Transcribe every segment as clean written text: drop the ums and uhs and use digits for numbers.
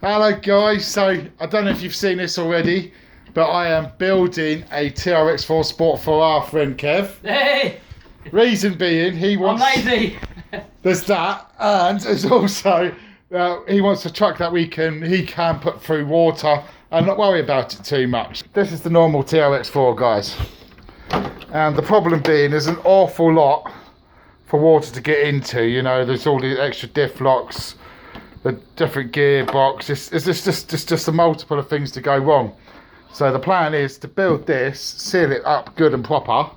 Hello guys, so I don't know if you've seen this already, but I am building a TRX4 Sport for our friend Kev. Hey! Reason being, he wants... I'm lazy! There's that, and there's also, he wants a truck that he can put through water and not worry about it too much. This is the normal TRX4, guys. And the problem being, there's an awful lot for water to get into, you know, there's all the extra diff locks, the different gearbox, it's just a multiple of things to go wrong. So the plan is to build this, seal it up good and proper.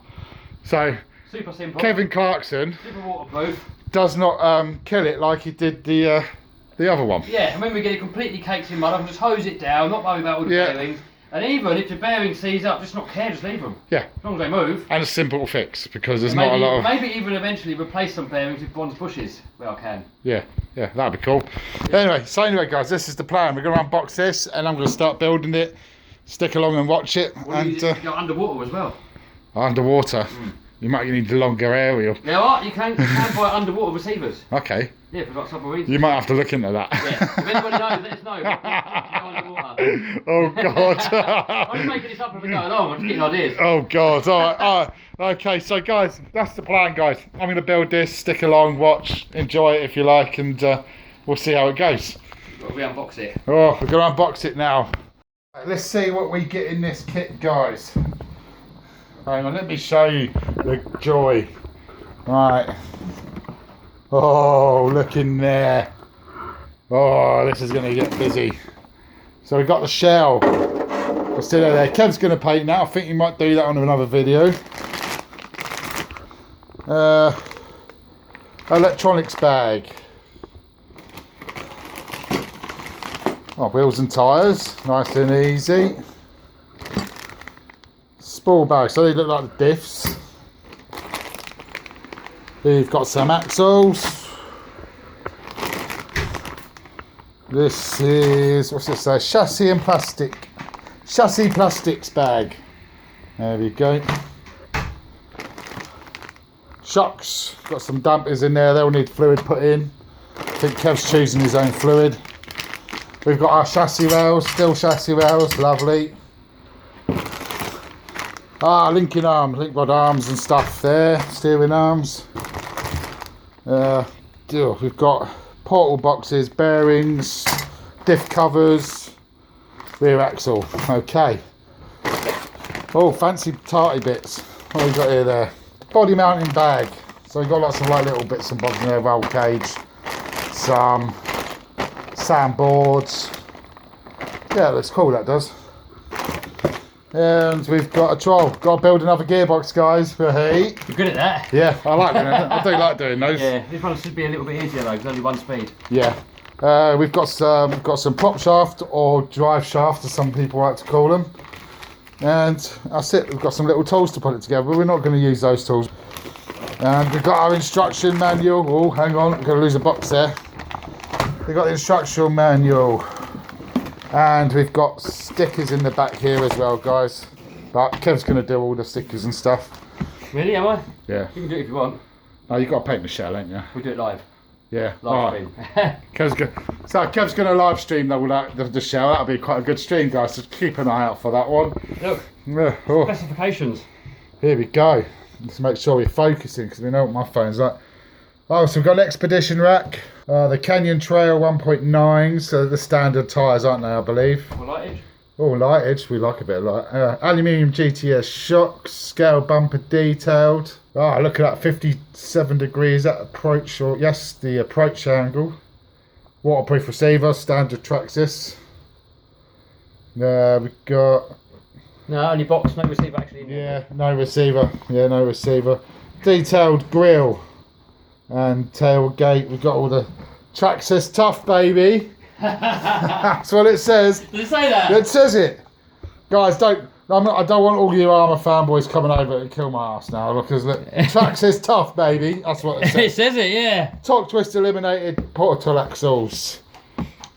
So Super simple. Kevin Clarkson Super waterproof. does not kill it like he did the other one. Yeah, and when we get it completely caked in mud, I can just hose it down, not worry about all the bearings. And even if the bearing seize up, just not care, just leave them. Yeah. As long as they move. And a simple fix, because there's maybe, not a lot of... Maybe even eventually replace some bearings with bronze bushes, where I can. Yeah, that'd be cool. Yeah. Anyway guys, this is the plan. We're going to unbox this and I'm going to start building it. Stick along and watch it. We'll and go underwater as well. Underwater? You might need a longer aerial. Yeah, well, you can buy underwater receivers. Okay. Yeah, for like submarines. You might have to look into that. Yeah, if anybody knows, let us know. Oh God. I'm just making this up as we go along, I'm just getting ideas. Oh God, all right. Okay, so guys, that's the plan, guys. I'm going to build this, stick along, watch, enjoy it if you like, and we'll see how it goes. We unbox it. Oh, we're going to unbox it now. Let's see what we get in this kit, guys. Hang on, let me show you the joy. Right. Oh, look in there. Oh, this is going to get busy. So we've got the shell. Let's do that there. Kev's going to paint now. I think you might do that on another video. Electronics bag. Oh, wheels and tyres. Nice and easy. Spool bag. So they look like the diffs. We've got some axles. This is, what's this say? Chassis and plastic. Chassis plastics bag. There we go. Shocks. Got some dampers in there. They'll need fluid put in. I think Kev's choosing his own fluid. We've got our chassis rails. Still chassis rails. Lovely. Linking arms. Link rod arms and stuff there. Steering arms. We've got portal boxes, bearings, diff covers, rear axle. Okay. Oh, fancy tarty bits. What have we got here there? Body mounting bag. So we've got lots of like little bits and bobs in there, roll cage, some sandboards. Yeah, looks cool, that does. And we've got a troll. Got to build another gearbox, guys. Hey. You're good at that. Yeah, I like doing it. I do like doing those. Yeah, this one should be a little bit easier though, because only one speed. Yeah. We've got some prop shaft or drive shaft, as some people like to call them. And that's it. We've got some little tools to put it together, but we're not going to use those tools. And we've got our instruction manual. Oh, hang on, I'm going to lose a box there. We've got the instruction manual. And we've got stickers in the back here as well, guys. But Kev's going to do all the stickers and stuff. Really, am I? Yeah. You can do it if you want. Oh, you've got to paint the shell, ain't you? We'll do it live. Yeah. Live stream. Kev's going to live stream the shell. That'll be quite a good stream, guys. So keep an eye out for that one. Look. Yeah. Oh. Specifications. Here we go. Let's make sure we're focusing, because we know what my phone's like. Oh, so we've got an Expedition rack. The Canyon Trail 1.9, so the standard tyres, aren't they, I believe? Or lightage. Oh, lightage. We like a bit of light. Aluminium GTS shocks, scale bumper detailed. Oh, look at that, 57 degrees, that approach, or yes, the approach angle. Waterproof receiver, standard Traxxas. We've got... No, only box, no receiver actually in there. Yeah, no receiver. Yeah, no receiver. Detailed grille and tailgate. We've got all the Traxxas tough, baby. That's what it says. Does it say that? It says it. Guys, I don't want all you Armour fanboys coming over and kill my ass now, because look, Traxxas tough, baby. That's what it says. It says it, yeah. Torque twist eliminated portal axles.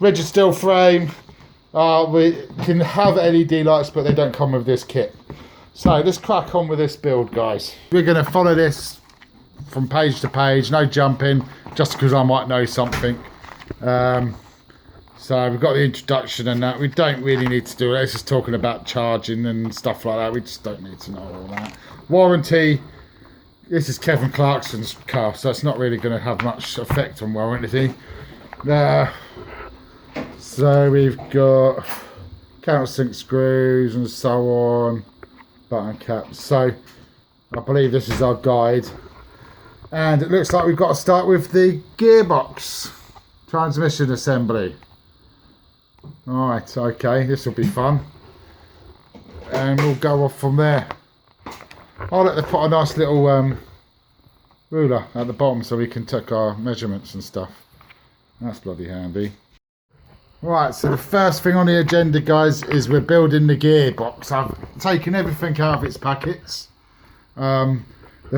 Rigid steel frame. We can have LED lights, but they don't come with this kit. So let's crack on with this build, guys. We're going to follow this from page to page, no jumping, just because I might know something. So we've got the introduction and that. We don't really need to do it. It's just talking about charging and stuff like that. We just don't need to know all that. Warranty. This is Kevin Clarkson's car, so it's not really going to have much effect on warranty. So we've got countersink screws and so on, button caps. So I believe this is our guide, and it looks like we've got to start with the gearbox transmission assembly. Alright, okay, this will be fun, and we'll go off from there. I'll let them put a nice little ruler at the bottom so we can take our measurements and stuff. That's bloody handy. Right, so the first thing on the agenda, guys, is we're building the gearbox. I've taken everything out of its packets. The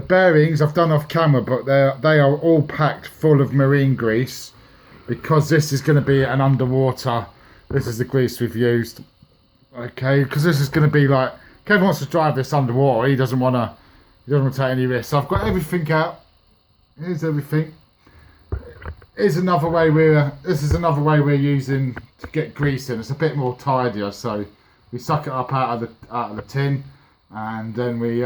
bearings I've done off camera, but they are all packed full of marine grease, because this is going to be an underwater. This is the grease we've used. Okay, because this is going to be like, Kevin wants to drive this underwater. He doesn't want to take any risks. So I've got everything out. Here's everything. This is another way we're using to get grease in. It's a bit more tidier. So we suck it up out of the tin, and then we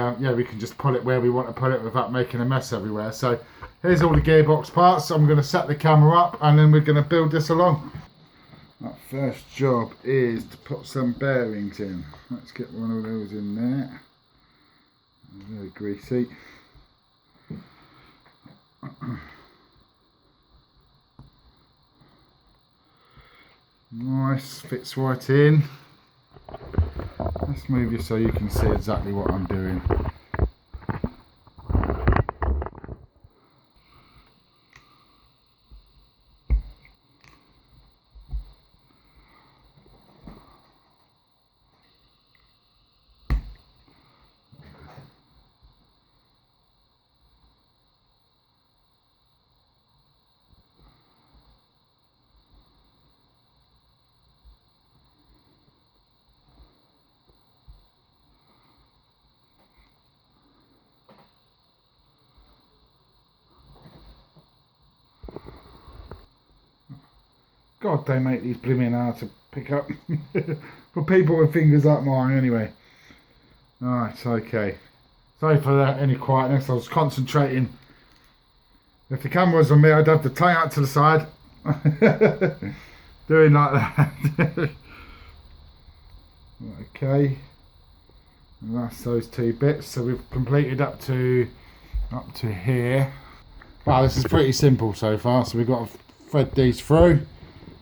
can just pull it where we want to put it without making a mess everywhere. So here's all the gearbox parts. I'm going to set the camera up, and then we're going to build this along. That first job is to put some bearings in. Let's get one of those in there. Very greasy. Nice, fits right in. Let's move you so you can see exactly what I'm doing. God, they make these blooming hard to pick up for people with fingers like mine anyway. Alright, okay. Sorry for that, any quietness. I was concentrating. If the camera was on me, I'd have the tongue out to the side. Doing like that. Okay. And that's those two bits. So we've completed up to here. Wow, this is pretty simple so far. So we've got to thread these through,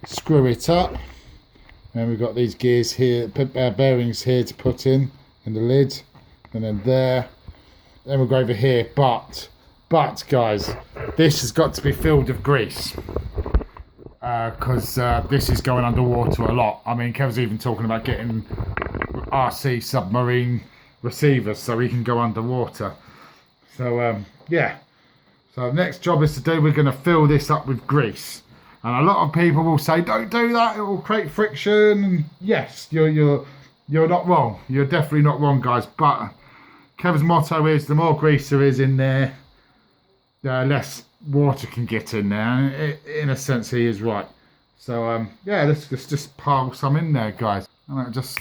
screw it up, and we've got these gears here, bearings here to put in the lid, and then there. Then we'll go over here, but guys, this has got to be filled with grease, because this is going underwater a lot. I mean, Kev's even talking about getting RC submarine receivers so we can go underwater. So yeah, so the next job is to do, we're going to fill this up with grease. And a lot of people will say, don't do that, it will create friction. And yes, you're not wrong. You're definitely not wrong, guys. But Kevin's motto is, the more grease there is in there, the less water can get in there. And in a sense, he is right. So yeah, let's just pile some in there, guys. And it just,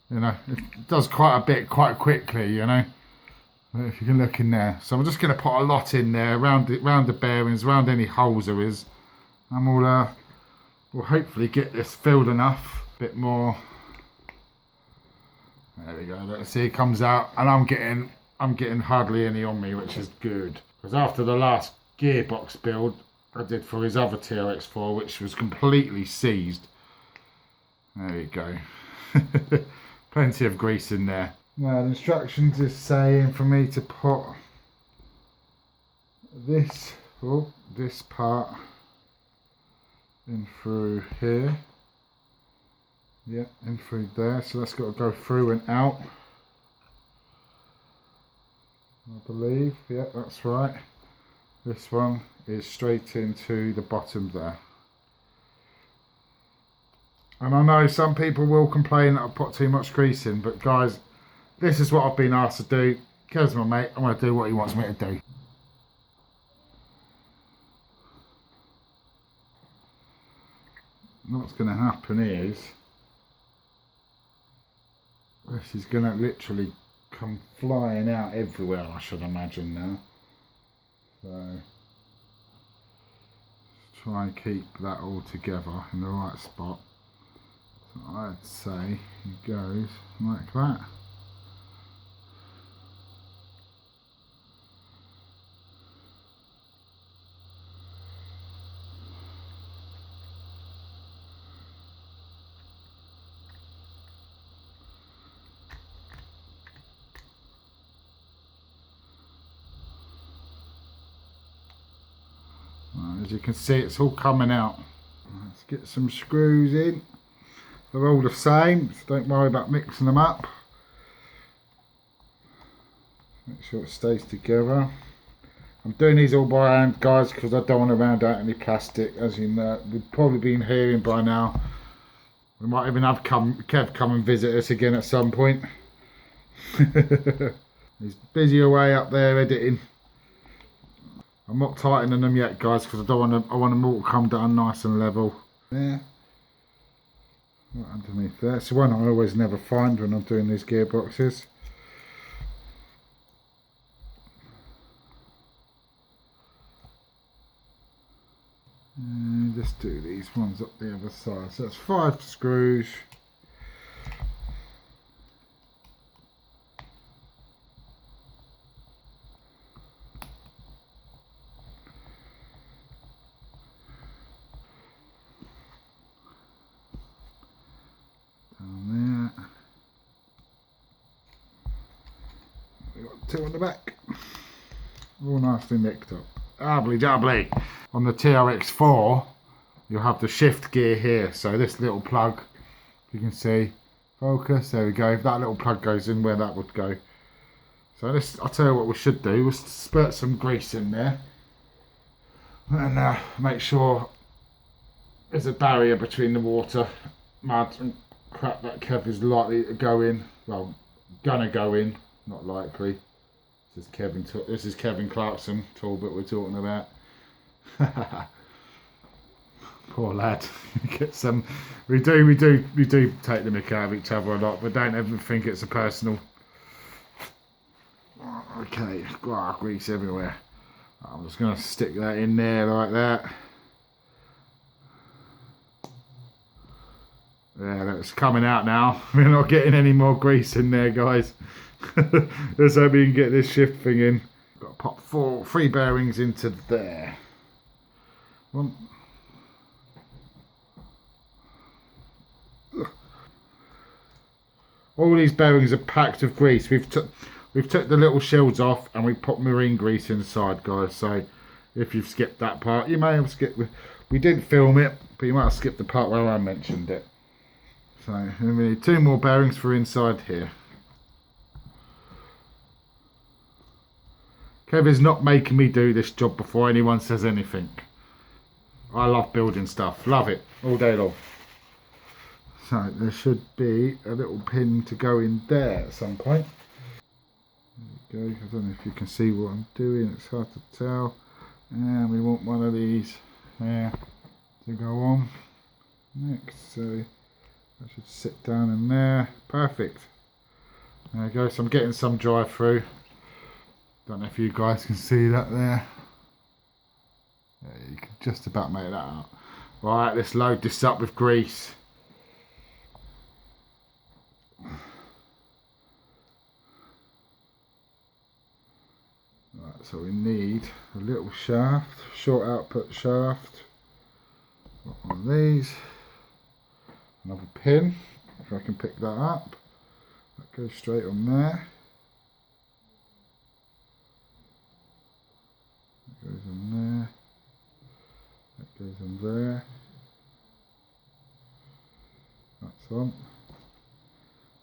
it does quite a bit quite quickly, if you can look in there. So I'm just going to put a lot in there around the bearings, around any holes there is. And we'll hopefully get this filled enough, a bit more. There we go. Let's see, it comes out, and I'm getting hardly any on me, which is good. Because after the last gearbox build I did for his other TRX4, which was completely seized. There we go. Plenty of grease in there. Now the instructions is saying for me to put this part in through here, yeah, in through there, so that's got to go through and out, I believe. Yeah, that's right. This one is straight into the bottom there. And I know some people will complain that I've put too much grease in, but guys, this is what I've been asked to do. Kev's my mate, I'm going to do what he wants me to do. what's going to happen is this is going to literally come flying out everywhere, I should imagine now. So try and keep that all together in the right spot. So I'd say it goes like that. As you can see, it's all coming out. Let's get some screws in. They're all the same, so don't worry about mixing them up. Make sure it stays together. I'm doing these all by hand, guys, because I don't want to round out any plastic. As you know, we've probably been hearing by now. We might even have Kev come and visit us again at some point. He's busy away up there editing. I'm not tightening them yet, guys, because I want them all to come down nice and level. There. Right underneath there. It's the one I always never find when I'm doing these gearboxes. And just do these ones up the other side. So that's 5 screws. Down there. We've got 2 on the back. All nicely nicked up. Lovely jubbly. On the TRX4 you'll have the shift gear here, so this little plug, you can see, focus, there we go. If that little plug goes in where that would go. So this, I'll tell you what we should do, we'll spurt some grease in there and make sure there's a barrier between the water, mud and crap that Kev is likely to go in. Well, gonna go in, not likely. This is Kevin Clarkson Talbot we're talking about. Poor lad. Get some. We do take the mick out of each other a lot, but don't ever think it's a personal. Okay, grease everywhere. I'm just gonna stick that in there like that. Yeah, that's coming out now. We're not getting any more grease in there, guys. Let's hope we can get this shift thing in. Got to pop 3 bearings into there. One. All these bearings are packed with grease. We've took the little shields off and we put marine grease inside, guys. So if you've skipped that part, you may have skipped. We didn't film it, but you might have skipped the part where I mentioned it. So we need 2 more bearings for inside here. Kevin's not making me do this job before anyone says anything. I love building stuff, love it, all day long. So there should be a little pin to go in there at some point. There we go, I don't know if you can see what I'm doing, it's hard to tell. And we want one of these there to go on next, so that should sit down in there, perfect. There we go, so I'm getting some drive through. Don't know if you guys can see that there. Yeah, you can just about make that out. Right, let's load this up with grease. Right, so we need a little shaft, short output shaft. Got one of these. Another pin, if I can pick that up. That goes straight on there. That goes on there. That goes on there. That's on.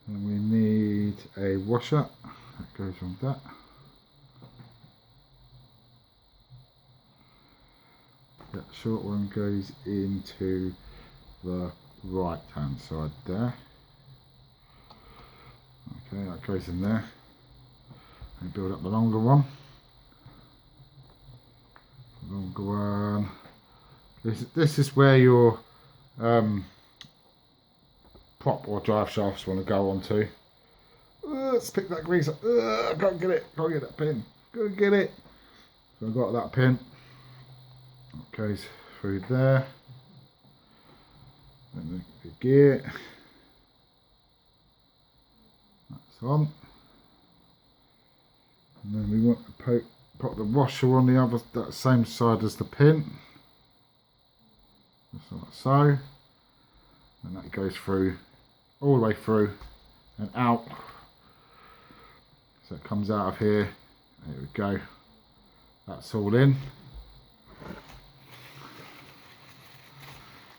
And we need a washer. That goes on that. That short one goes into the right hand side there. Okay, that goes in there. And build up the longer one. Longer one. This is where your prop or drive shafts want to go onto. Let's pick that grease up. I can't get it. Can't get that pin. Go get it. So I've got that pin. That goes through there. And the gear. That's on. And then we want to put the washer on the other, that same side as the pin. Just like so. And that goes through, all the way through and out. So it comes out of here. There we go. That's all in.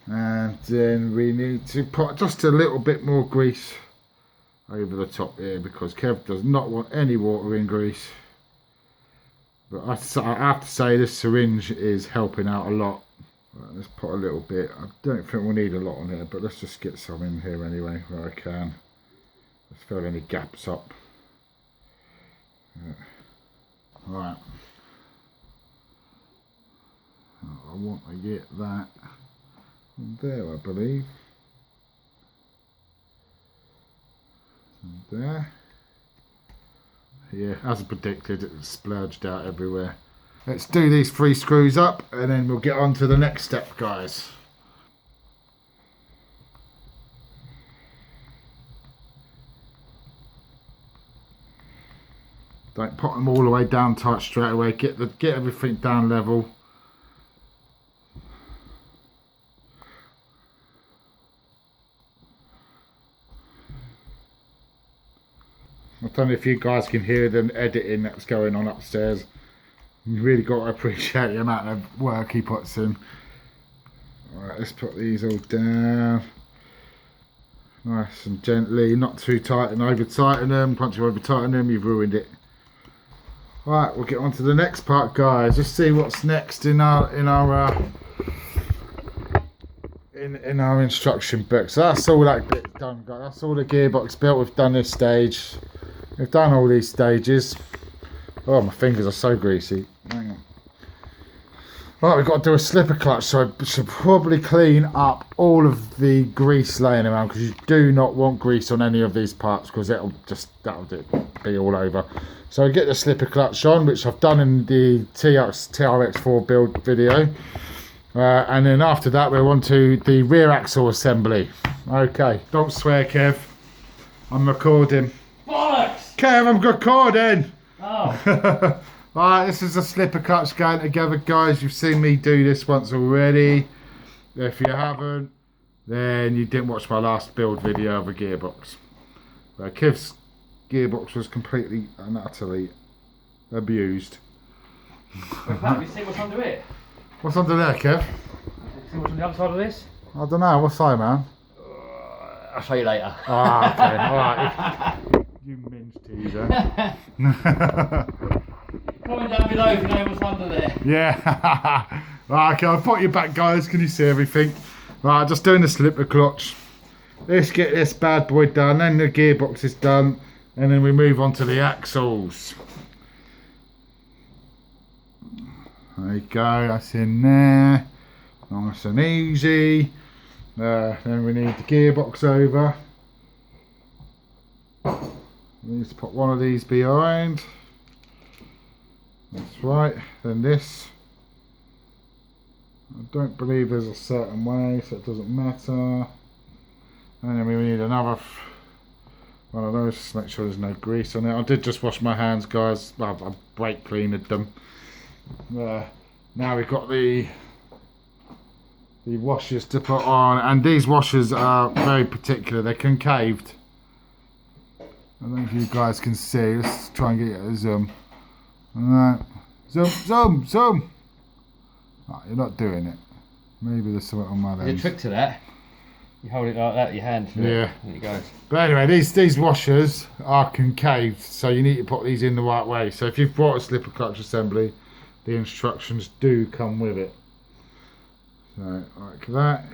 And then we need to put just a little bit more grease over the top here, because Kev does not want any water in grease. But I have to say this syringe is helping out a lot. Right, let's put a little bit. I don't think we'll need a lot on here, but let's just get some in here anyway where I can. Let's fill any gaps up. Right. I want to get that there, I believe. And there. Yeah, as I predicted, it splurged out everywhere. Let's do these 3 screws up and then we'll get on to the next step, guys. Don't put them all the way down tight straight away. Get everything down level. I don't know if you guys can hear the editing that's going on upstairs. You really got to appreciate the amount of work he puts in. Alright, let's put these all down. Nice and gently, not too tight and over tighten them. Once you over tighten them, you've ruined it. Alright, we'll get on to the next part, guys. Let's see what's next in our instruction book. So that's all that bit done, guys. That's all the gearbox built. We've done this stage. We've done all these stages. Oh, my fingers are so greasy. Hang on. Right, we've got to do a slipper clutch, so I should probably clean up all of the grease laying around, because you do not want grease on any of these parts, because that'll be all over. So I get the slipper clutch on, which I've done in the TRX4 build video. And then after that we're on to the rear axle assembly. Okay, don't swear, Kev. I'm recording. Bollocks! Kev, I'm recording! Oh. Alright, this is a slipper clutch going together, guys. You've seen me do this once already. If you haven't, then you didn't watch my last build video of a gearbox. Kev's gearbox was completely and utterly abused. Have you seen what's under it? What's under there, Kev? See what's on the other side of this? I don't know, what's that, man? I'll show you later. Ah, okay, alright. You minge teaser. Comment down below if you know what's under there. Yeah. Right, okay, I'll put you back, guys. Can you see everything? Right, just doing the slipper clutch. Let's get this bad boy done, then the gearbox is done, and then we move on to the axles. There you go, that's in there. Nice and easy. Then we need the gearbox over. We need to put one of these behind. That's right. Then this. I don't believe there's a certain way, so it doesn't matter. And then we need another one of those, just to make sure there's no grease on it. I did just wash my hands, guys. Well, I brake cleaned them. Now we've got the washers to put on, and these washers are very particular. They're concaved. I don't know if you guys can see. Let's try and get a zoom. Alright, zoom. Oh, you're not doing it. Maybe there's something on my lens. There's a trick to that. You hold it like that with your hand. Yeah. And it goes. But anyway, these washers are concaved, so you need to put these in the right way. So if you've bought a slipper clutch assembly, the instructions do come with it. So like that.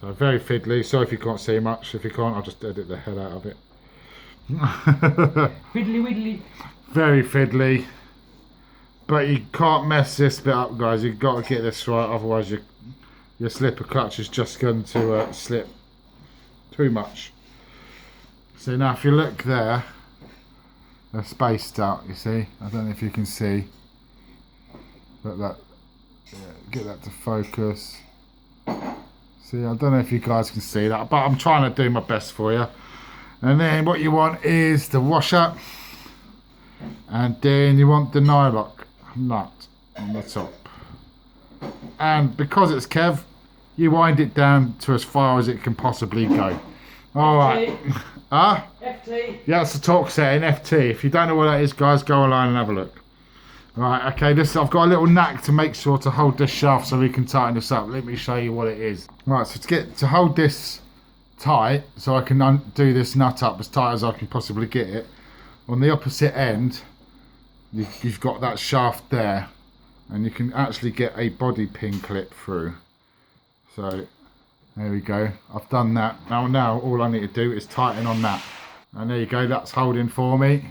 So very fiddly. Sorry if you can't see much. If you can't, I'll just edit the hell out of it. Fiddly widdly. Very fiddly. But you can't mess this bit up, guys. You've got to get this right, otherwise your slipper clutch is just going to slip too much. So now if you look there, they're spaced out, you see. I don't know if you can see, but that, yeah, get that to focus. See, I don't know if you guys can see that, but I'm trying to do my best for you. And then what you want is the washer, and then you want the nylock nut on the top. And because it's Kev, you wind it down to as far as it can possibly go. Alright. Huh? FT. Yeah, that's the torque setting, FT. If you don't know what that is, guys, go online and have a look. Right, okay, this I've got a little knack to make sure to hold this shaft so we can tighten this up. Let me show you what it is. Right, so to hold this tight, so I can undo this nut up as tight as I can possibly get it, on the opposite end, you've got that shaft there, and you can actually get a body pin clip through. So, there we go. I've done that. Now all I need to do is tighten on that. And there you go, that's holding for me.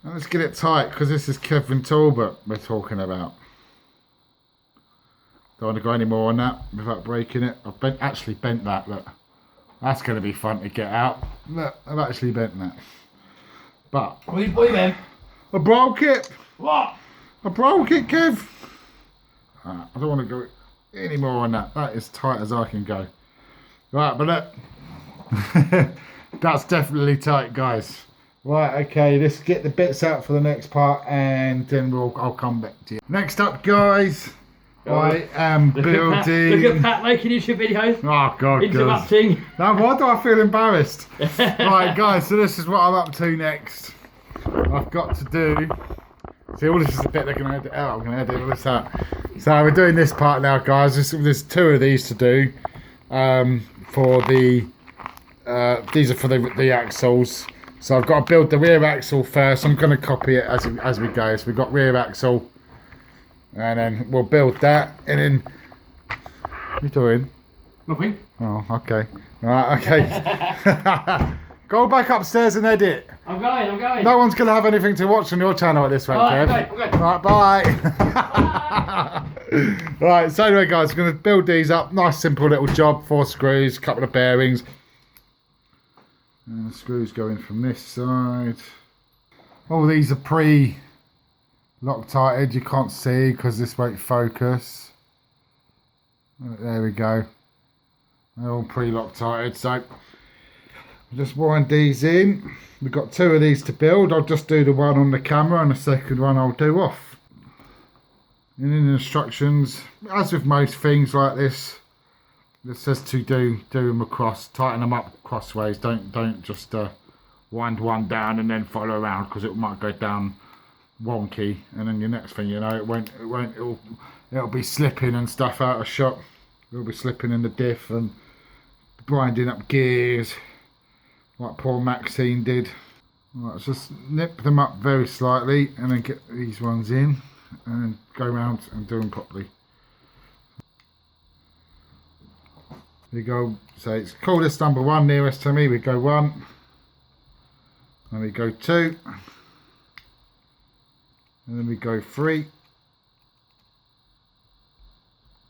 And let's get it tight, because this is Kevin Talbot we're talking about. Don't want to go any more on that without breaking it. I've actually bent that, look. That's going to be fun to get out. Look, I've actually bent that. But What you bent? I broke it. What? I broke it, Kev. I don't want to go any more on that. That is tight as I can go. Right, but look. That's definitely tight, guys. Right, okay, let's get the bits out for the next part, and then I'll come back to you. Next up, guys, I am building... Look at Pat making YouTube videos. Oh, God, interrupting. Now, why do I feel embarrassed? Right, guys, so this is what I'm up to next. I've got to do... See, all this is a bit they're going to edit out. I'm going to edit all this out. So we're doing this part now, guys. There's two of these to do. For the... these are for the axles. So I've got to build the rear axle first. I'm going to copy it as we go. So we've got rear axle, and then we'll build that. And then, what are you doing? Nothing. Oh, okay. Right, okay. Go back upstairs and edit. I'm going. No one's going to have anything to watch on your channel at this rate, Kev. Okay. Right, bye. Right, so anyway, guys, we're going to build these up. Nice, simple little job. 4 screws, couple of bearings. And the screws going from this side. All these are pre-Loctited. You can't see because this won't focus. There we go. They're all pre-Loctited. So just wind these in. We've got 2 of these to build. I'll just do the one on the camera, and the second one I'll do off. And in the instructions, as with most things like this, it says to do them across, tighten them up crossways. Don't just wind one down and then follow around, because it might go down wonky, and then your next thing you know, it'll be slipping and stuff out of shot. It'll be slipping in the diff and grinding up gears, like poor Maxine did. Right, just nip them up very slightly, and then get these ones in, and then go around and do them properly. We go, so it's call this number 1 nearest to me. We go 1, and we go 2, and then we go 3,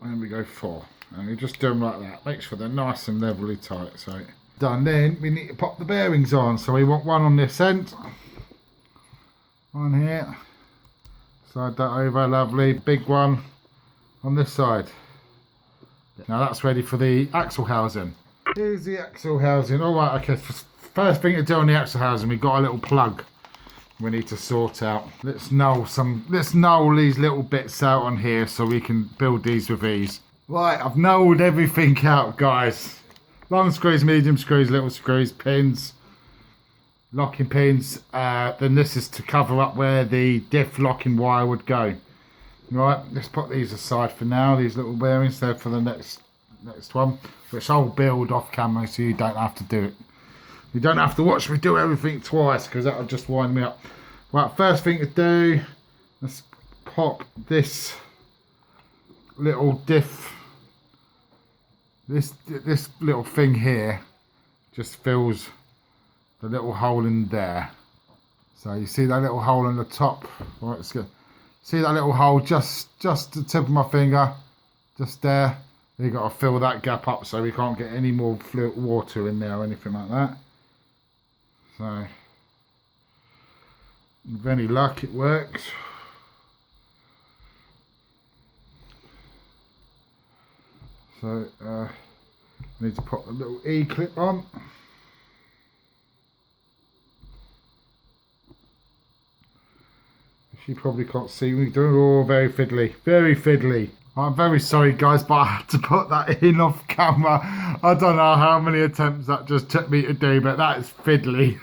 and then we go 4, and we just do them like that. Make sure they're nice and levelly tight. So done. Then we need to pop the bearings on. So we want one on this end, one here, slide that over, lovely. Big one on this side. Now that's ready for the axle housing. Here's the axle housing. All right, okay. First thing to do on the axle housing, we've got a little plug we need to sort out. Let's null these little bits out on here so we can build these with ease. Right, I've nulled everything out, guys. Long screws, medium screws, little screws, pins, locking pins. Then this is to cover up where the diff locking wire would go. Right, let's put these aside for now. These little bearings there for the next one, which I'll build off camera so you don't have to do it. You don't have to watch me do everything twice, because that'll just wind me up. Right, first thing to do, let's pop this little diff. This little thing here just fills the little hole in there. So you see that little hole in the top. Right, let's go. See that little hole, just the tip of my finger, just there. You've got to fill that gap up so we can't get any more water in there or anything like that. So, with any luck, it works. So, need to put the little E-clip on. You probably can't see me doing all very fiddly, very fiddly. I'm very sorry guys, but I had to put that in off camera. I don't know how many attempts that just took me to do, but that is fiddly.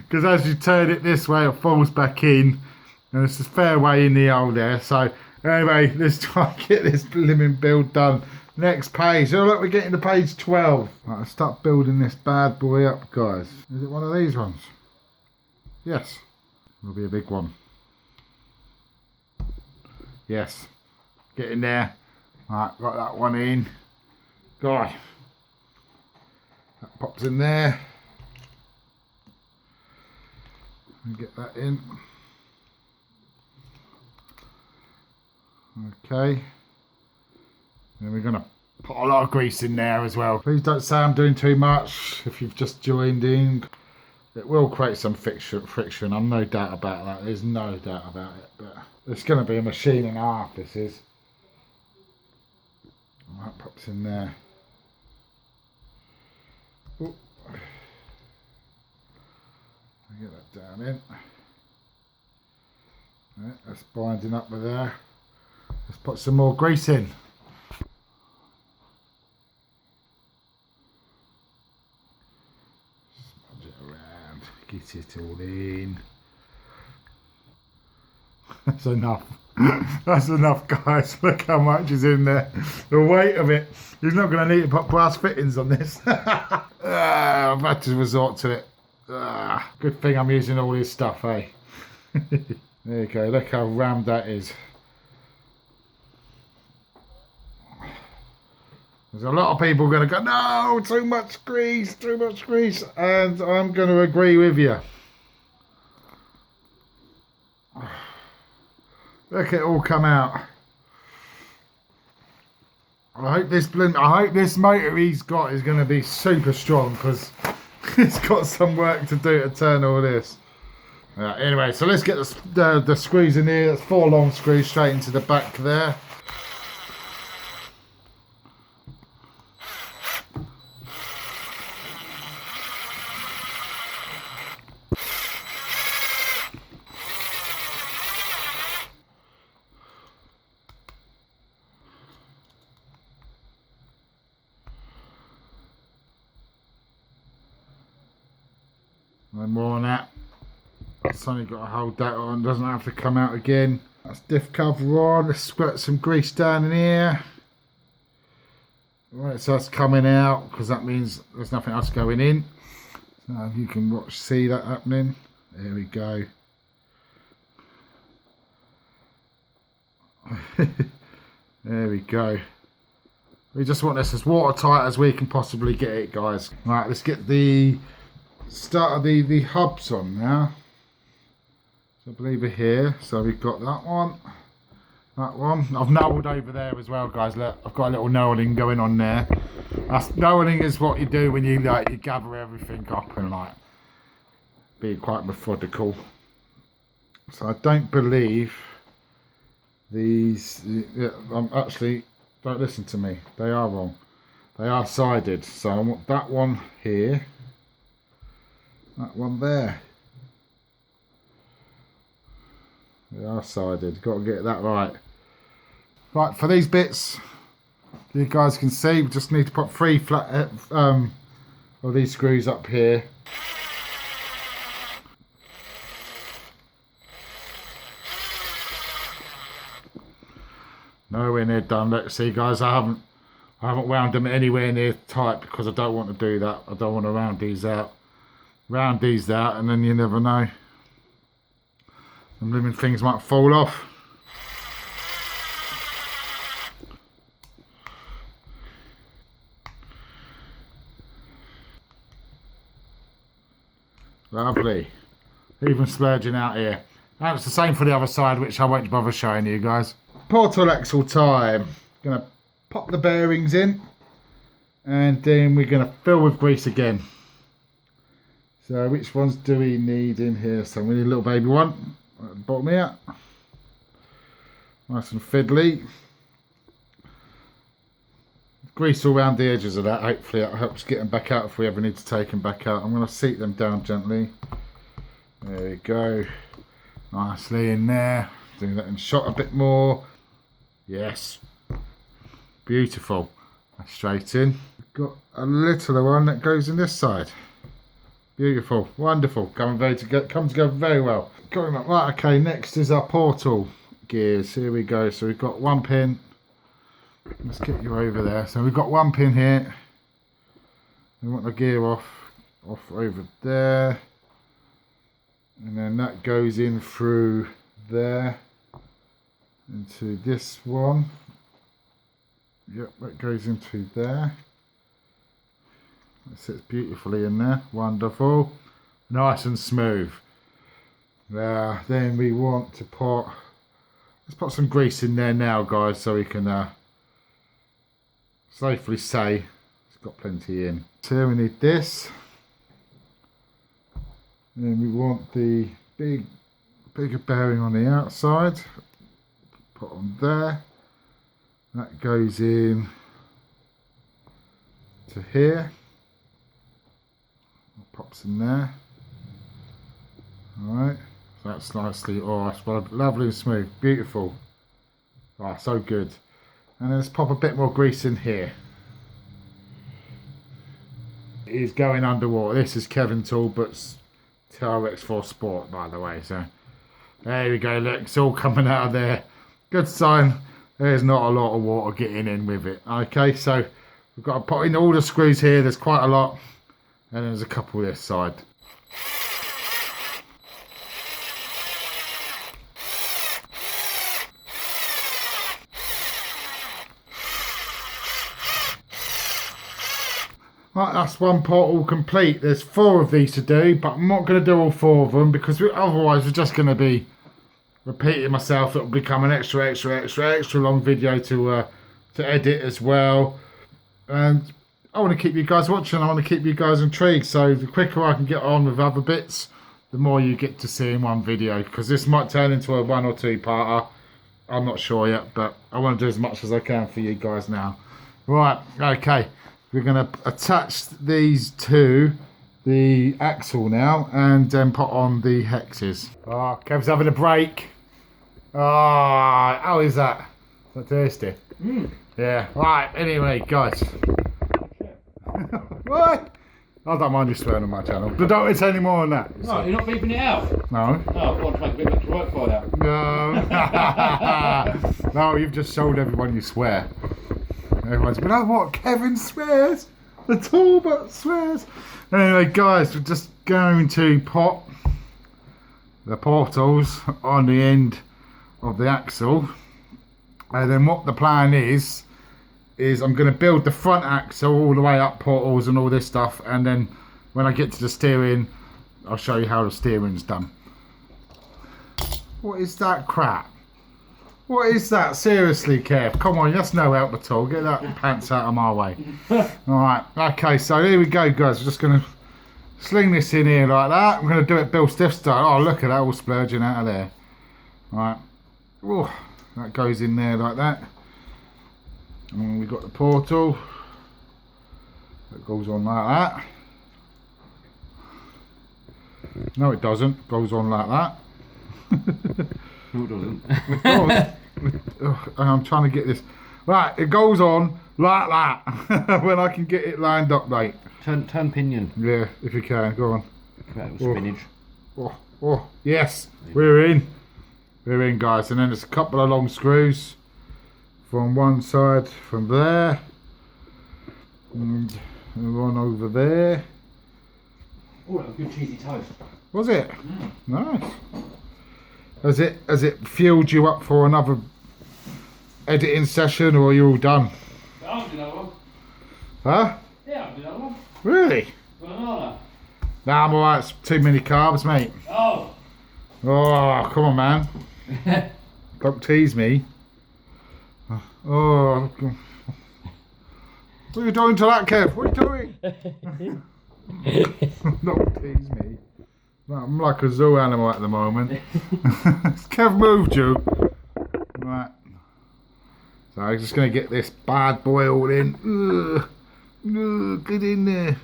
Because as you turn it this way, it falls back in. And it's a fair way in the hole there. So anyway, let's try and get this blimmin' build done. Next page. Oh look, we're getting to page 12. Right, let's start building this bad boy up, guys. Is it one of these ones? Yes. It'll be a big one. Yes, get in there. Right, got that one in. God, that pops in there. And get that in. Okay. Then we're gonna put a lot of grease in there as well. Please don't say I'm doing too much if you've just joined in. It will create some friction. I'm no doubt about that. There's no doubt about it. But it's going to be a machine and a half, this is. And that pops in there. Ooh. Get that down in. Right, that's binding up with there. Let's put some more grease in. Smudge it around. Get it all in. That's enough. That's enough, guys. Look how much is in there. The weight of it. He's not going to need to put brass fittings on this. I've had to resort to it. Good thing I'm using all this stuff, eh? There you go. Look how rammed that is. There's a lot of people going to go, no, too much grease, too much grease. And I'm going to agree with you. Look it all come out. I hope this motor he's got is going to be super strong because it's got some work to do to turn all this. Anyway, so let's get the screws in here. That's 4 long screws straight into the back there. No more on that. It's only got to hold that on, doesn't have to come out again. That's diff cover on. Let's squirt some grease down in here. Right, so that's coming out because that means there's nothing else going in. So you can see that happening. There we go. There we go. We just want this as watertight as we can possibly get it, guys. Right, let's get the start of the hubs on now. So I believe we're here. So we've got that one. I've knurled over there as well, guys. Look, I've got a little knurling going on there. Knurling is what you do when you you gather everything up and be quite methodical. So I don't believe these. Actually, don't listen to me. They are wrong. They are sided. So I want that one here. That one there. They are sided. Got to get that right. Right, for these bits, you guys can see, we just need to put 3 flat of these screws up here. Nowhere near done. Let's see, guys. I haven't wound them anywhere near tight because I don't want to do that. I don't want to round these out. Round these out, and then you never know. Some living things might fall off. Lovely. Even splurging out here. That's the same for the other side, which I won't bother showing you guys. Portal axle time. Gonna pop the bearings in, and then we're gonna fill with grease again. So which ones do we need in here? So we need a little baby one at the bottom here. Nice and fiddly. Grease all around the edges of that, hopefully that helps get them back out if we ever need to take them back out. I'm going to seat them down gently. There we go. Nicely in there. Do that in shot a bit more. Yes. Beautiful. That's straight in. Got a little one that goes in this side. Beautiful. Wonderful. Come together very well. Going up. Right, okay, next is our portal gears. Here we go. So we've got one pin. Let's get you over there. So we've got one pin here. We want the gear off over there, and then that goes in through there into this one. Yep, that goes into there. That sits beautifully in there. Wonderful, nice and smooth. Then we want to let's put some grease in there now, guys, so we can safely say it's got plenty in. So here we need this. Then we want the bigger bearing on the outside. Put on there. That goes in to here. Pops in there. Alright. So that's nicely, oh, that's lovely and smooth. Beautiful. Oh, so good. And then let's pop a bit more grease in here. It is going underwater. This is Kevin Talbot's TRX4 Sport, by the way. So there we go. Look, it's all coming out of there. Good sign. There's not a lot of water getting in with it. Okay, so we've got to put in all the screws here. There's quite a lot. And there's a couple this side. Right, that's one portal complete. There's 4 of these to do, but I'm not going to do all 4 of them because otherwise we're just going to be repeating myself. It'll become an extra long video to edit as well. And I want to keep you guys watching. I want to keep you guys intrigued. So the quicker I can get on with other bits, the more you get to see in one video. Because this might turn into a 1 or 2 parter. I'm not sure yet, but I want to do as much as I can for you guys now. Right, okay. We're going to attach these to the axle now and then put on the hexes. Oh, Kev's having a break. Oh, how is that? Is that tasty? Mm. Yeah, right, anyway, guys. What? I don't mind you swearing on my channel. But don't say any more than that. No, you're not beeping it out? No. Oh, I want to make a bit of work for that. No. No, you've just showed everyone you swear. Everyone's been, oh, what? Kevin swears. The Talbot swears. Anyway, guys, we're just going to put the portals on the end of the axle. And then what the plan is I'm going to build the front axle all the way up, portals and all this stuff. And then when I get to the steering, I'll show you how the steering's done. What is that crap? What is that? Seriously, Kev. Come on, that's no help at all. Get that pants out of my way. Alright, okay, so here we go, guys. We're just going to sling this in here like that. I'm going to do it Bill Stiff style. Oh, look at that, all splurging out of there. Alright. Oh, that goes in there like that. And we've got the portal. That goes on like that. No, it doesn't. It goes on like that. No, it doesn't. I'm trying to get this right. It goes on like that. When I can get it lined up, mate. Turn pinion. Yeah, if you can. Go on. Spinach. Oh, yes. We're in, guys. And then there's a couple of long screws from one side, from there, and one over there. Oh, that was good cheesy toast. Was it? Nice. Has it fueled you up for another editing session, or are you all done? I'll do another one. Huh? Yeah, I'll do another one. Really? Banana. Nah, I'm alright. It's too many carbs, mate. Oh. Oh, come on, man. Don't tease me. Oh, what are you doing to that, Kev? What are you doing? Don't tease me. I'm like a zoo animal at the moment. Kev moved you. Right. So I'm just going to get this bad boy all in. Get in there.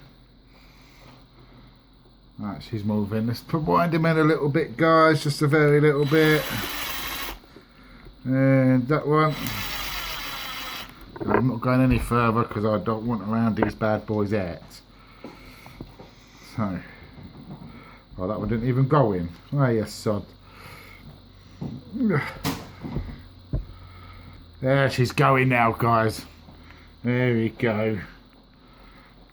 Right, she's moving. Let's wind him in a little bit, guys. Just a very little bit. And that one. I'm not going any further because I don't want around these bad boys yet. So. Oh, that one didn't even go in. Oh, yes, sod. There, she's going now, guys. There we go.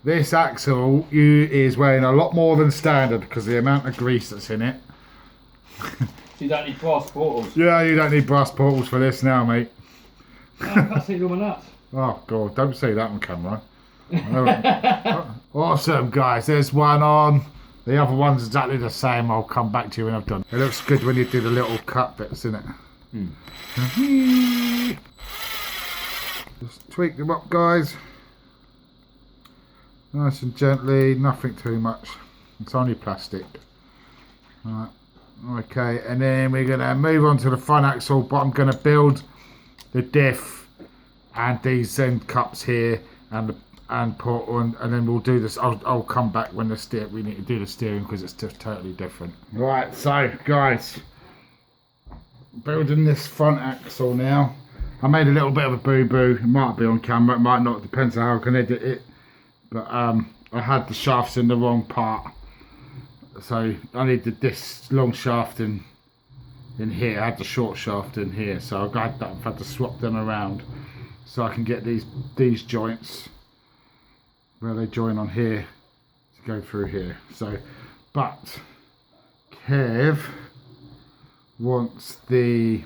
This axle is weighing a lot more than standard because of the amount of grease that's in it. You don't need brass portals. Yeah, you don't need brass portals for this now, mate. No, I can't see all my nuts. Oh, God, don't say that on camera. Awesome, guys. There's one on. The other one's exactly the same. I'll come back to you when I've done. It looks good when you do the little cut bits, isn't it? Just tweak them up, guys. Nice and gently, nothing too much. It's only plastic. Right. Okay, and then we're going to move on to the front axle, but I'm going to build the diff and these end cups here and put on, and then we'll do this. I'll come back when we need to do the steering because it's just totally different. Right, so guys, building this front axle now. I made a little bit of a boo-boo. It might be on camera, it might not, depends on how I can edit it. But I had the shafts in the wrong part, so I needed this long shaft in here. I had the short shaft in here, so I've had to swap them around so I can get these joints where they join on here to go through here. So, but Kev wants the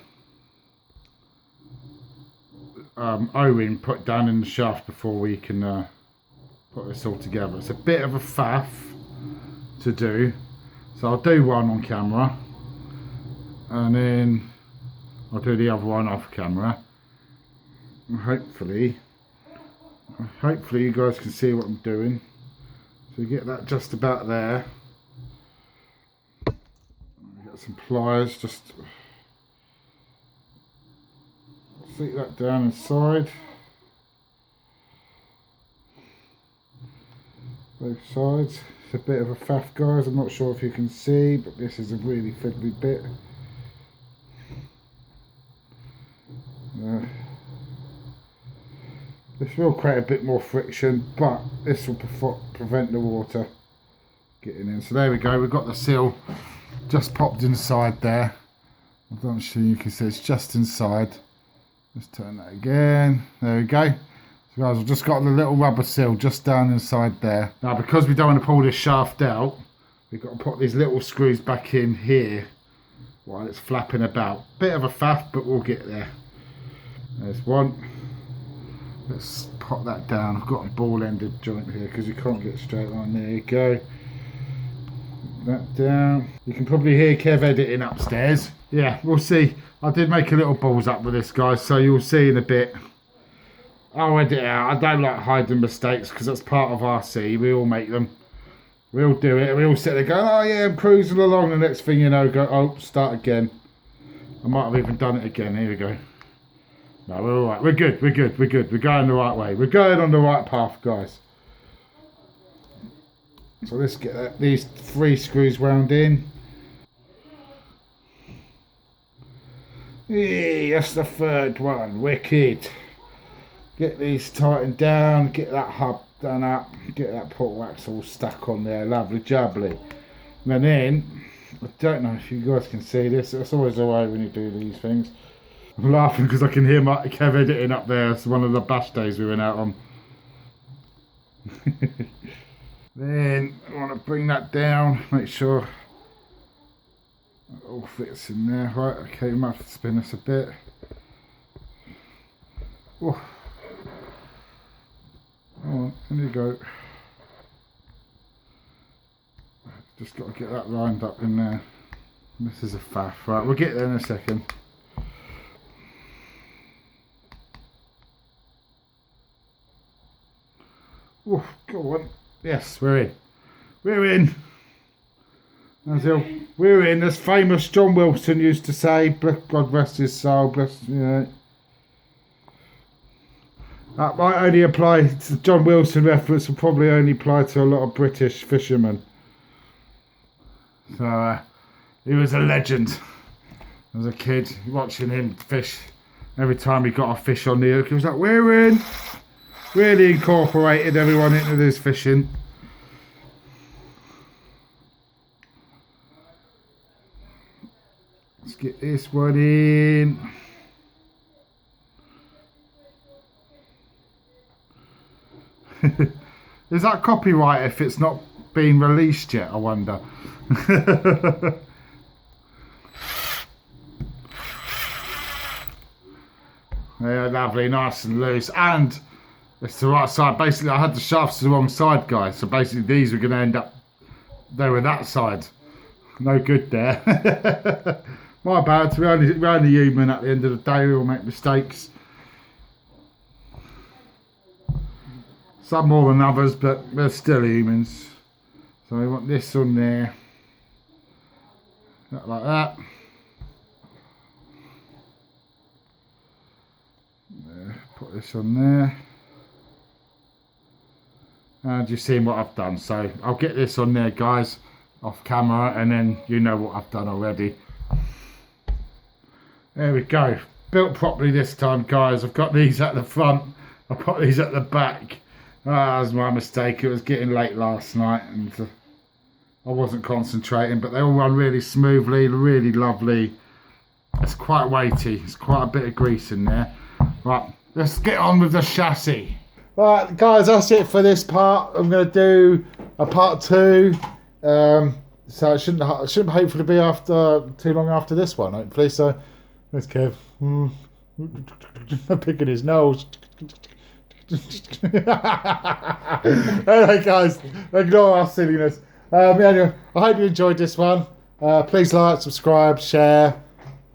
O-ring put down in the shaft before we can put this all together. It's a bit of a faff to do, so I'll do one on camera and then I'll do the other one off camera. And hopefully you guys can see what I'm doing. So you get that just about there. Get some pliers, just stick that down inside. Both sides. It's a bit of a faff, guys. I'm not sure if you can see, but this is a really fiddly bit. This will create a bit more friction, but this will prevent the water getting in. So there we go. We've got the seal just popped inside there. I'm not sure you can see it's just inside. Let's turn that again. There we go. So guys, I've just got the little rubber seal just down inside there. Now because we don't want to pull this shaft out, we've got to put these little screws back in here while it's flapping about. Bit of a faff, but we'll get there. There's one. Let's pop that down. I've got a ball-ended joint here because you can't get straight on. There you go. That down. You can probably hear Kev editing upstairs. Yeah, we'll see. I did make a little balls up with this, guys, so you'll see in a bit. I'll edit it out. I don't like hiding mistakes because that's part of RC. We all make them. We all do it. We all sit there going, oh yeah, I'm cruising along. The next thing you know, go, oh, start again. I might have even done it again. Here we go. No, we're all right. We're good. We're good. We're good. We're going the right way. We're going on the right path, guys. So let's get these 3 screws wound in. Yeah, that's the 3rd one. Wicked. Get these tightened down, get that hub done up, get that portal axle stuck on there, lovely jubbly. And then, I don't know if you guys can see this, it's always the way when you do these things. I'm laughing because I can hear my Kev editing up there. It's one of the bash days we went out on. Then I want to bring that down, make sure it all fits in there. Right, okay, we might have to spin this a bit. Oh. Oh, there you go. Just got to get that lined up in there. This is a faff. Right, we'll get there in a second. Oh, go on. Yes, we're in. We're in. We're in. As famous John Wilson used to say, God rest his soul, bless, you know. That might only apply to John Wilson reference, will probably only apply to a lot of British fishermen. So, he was a legend. As a kid, watching him fish, every time he got a fish on the hook, he was like, we're in. Really incorporated everyone into this fishing. Let's get this one in. Is that copyright if it's not been released yet, I wonder? Yeah, lovely, nice and loose, and it's the right side. Basically, I had the shafts to the wrong side, guys, so basically these were going to end up, they were that side. No good there. My bad, we're only human at the end of the day, we all make mistakes. Some more than others, but we're still humans. So we want this on there. Like that. Put this on there. And you've seen what I've done. So I'll get this on there, guys, off camera, and then you know what I've done already. There we go. Built properly this time, guys. I've got these at the front. I put these at the back. That was my mistake. It was getting late last night and I wasn't concentrating, but they all run really smoothly, really lovely. It's quite weighty. It's quite a bit of grease in there. Right, let's get on with the chassis. Right, guys, that's it for this part. I'm going to do a part 2. So it shouldn't hopefully be after too long after this one, hopefully. So let's go. Picking his nose. Anyway, guys, ignore our silliness. Anyway, I hope you enjoyed this one. Please like, subscribe, share,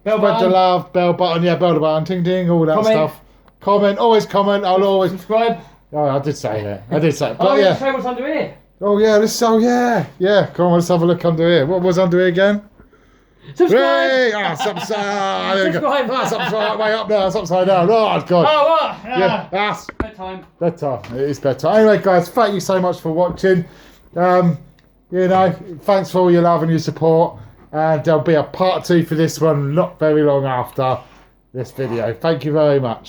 Bell spread the button. love, bell button, yeah, bell button, ding ding, all that Comment. stuff. Comment, always comment. I'll always. Subscribe. Oh, I did say that. I did say it. Oh, But yeah. yeah. Show what's under here. Oh yeah. Yeah. Come on, let's have a look under here. What was under here again? Subscribe. Hey! Ah, there you go. Subscribe. That's upside way up there. That's upside down. Oh god. Oh, what? Yeah, that's Bedtime. bedtime. It is bedtime. Anyway, guys, thank you so much for watching. You know, thanks for all your love and your support. And there'll be a part 2 for this one not very long after this video. Thank you very much.